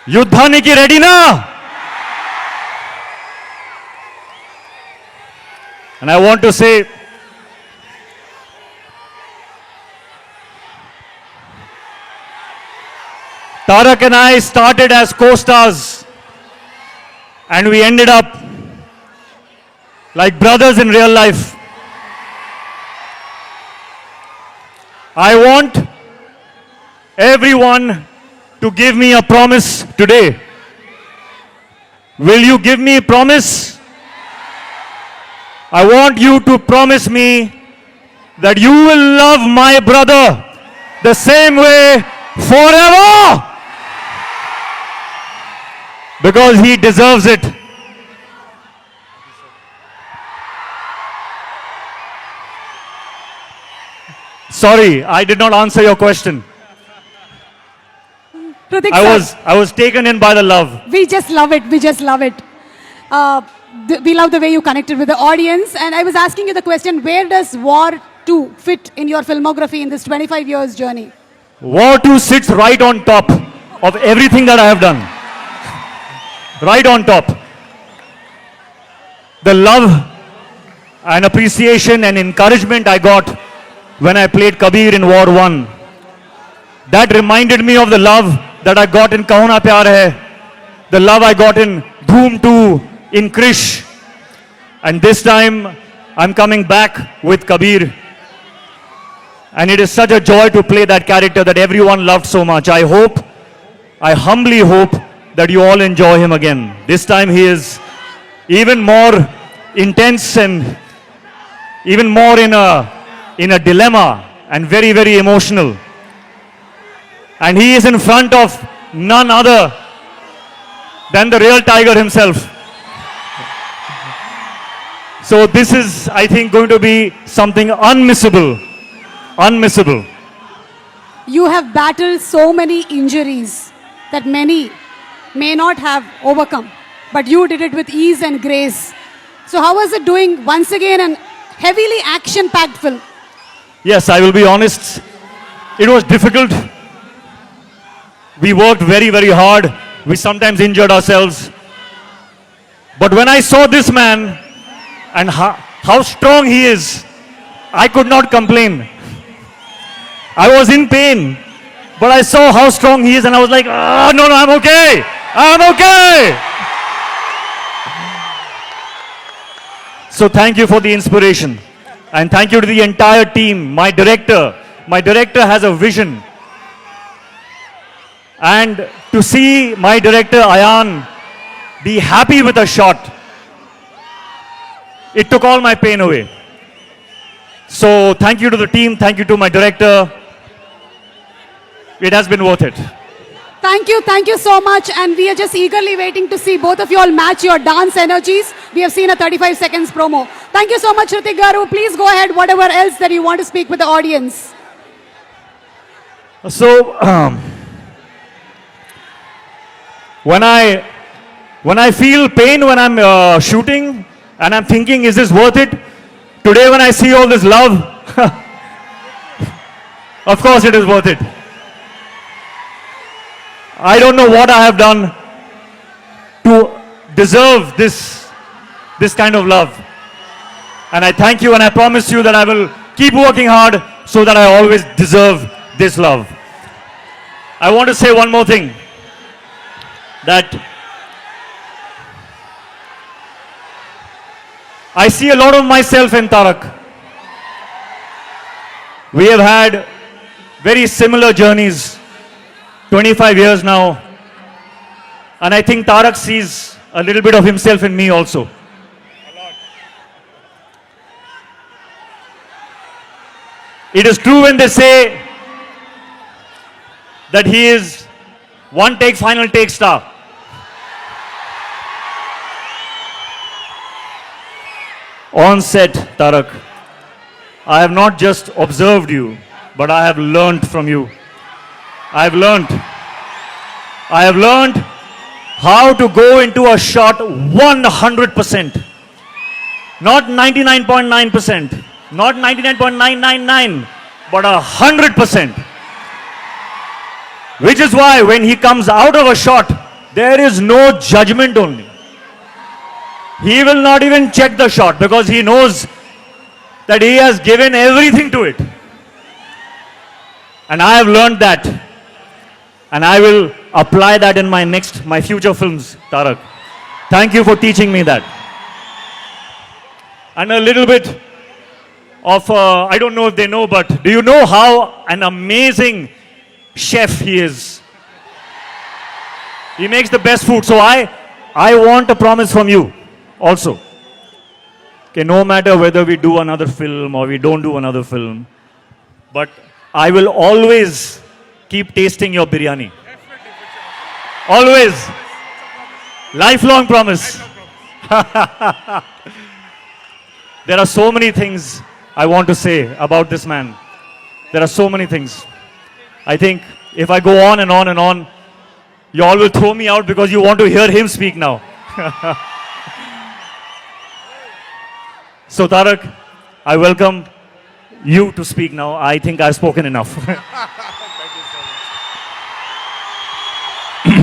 యుద్ధానికి రెడీనా? And I want to say, Tarak and I started as co-stars and we ended up like brothers in real life. I want everyone to give me a promise today. Will you give me a promise? I want you to promise me that you will love my brother the same way forever. Because he deserves it. Sorry, I did not answer your question. Hritik I was taken in by the love. We just love it. We just love it. We love the way you connected with the audience. And I was asking you the question, where does War 2 fit in your filmography in this 25 years journey? War 2 sits right on top of everything that I have done. Right on top. The love and appreciation and encouragement I got when I played Kabir in War 1. That reminded me of the love that I got in Kahuna Pyar Hai. The love I got in Dhoom 2, in Krish. And this time, I'm coming back with Kabir. And it is such a joy to play that character that everyone loved so much. I humbly hope that you all enjoy him again. This time he is even more intense and even more in a dilemma and very, very emotional. And he is in front of none other than the real tiger himself. So this is, I think, going to be something unmissable. Unmissable. You have battled so many injuries that many may not have overcome. But you did it with ease and grace. So how was it doing once again an heavily action-packed film? Yes, I will be honest. It was difficult. We worked very, very hard. We sometimes injured ourselves. But when I saw this man and how strong he is, I could not complain. I was in pain, but I saw how strong he is and I was like, oh, no, I'm okay. I'm okay. So thank you for the inspiration. And thank you to the entire team, my director. My director has a vision. And to see my director, Ayan, be happy with a shot, it took all my pain away. So thank you to the team, thank you to my director. It has been worth it. Thank you so much. And we are just eagerly waiting to see both of you all match your dance energies. We have seen a 35 seconds promo. Thank you so much, Hritik Garu. Please go ahead, whatever else that you want to speak with the audience. So, when I feel pain when I'm shooting and I'm thinking, is this worth it? Today when I see all this love, of course it is worth it. I don't know what I have done to deserve this kind of love. And I thank you and I promise you that I will keep working hard so that I always deserve this love. I want to say one more thing. That I see a lot of myself in Tarak. We have had very similar journeys, 25 years now. And I think Tarak sees a little bit of himself in me also. It is true when they say that he is one take, final take star. On set, Tarak, I have not just observed you, but I have learnt from you. I have learnt how to go into a shot 100%. Not 99.9%, not 99.999, but 100%. Which is why when he comes out of a shot, there is no judgment only. He will not even check the shot because he knows that he has given everything to it. And I have learned that. And I will apply that in my future films, Tarak. Thank you for teaching me that. And a little bit of, I don't know if they know, but do you know how an amazing chef he is? He makes the best food. So I want a promise from you also. Okay, no matter whether we do another film or we don't do another film, but I will always keep tasting your biryani. Always. Lifelong promise. There are so many things I want to say about this man. There are so many things. I think if I go on and on and on, you all will throw me out because you want to hear him speak now. So Tarak, I welcome you to speak now. I think I've spoken enough.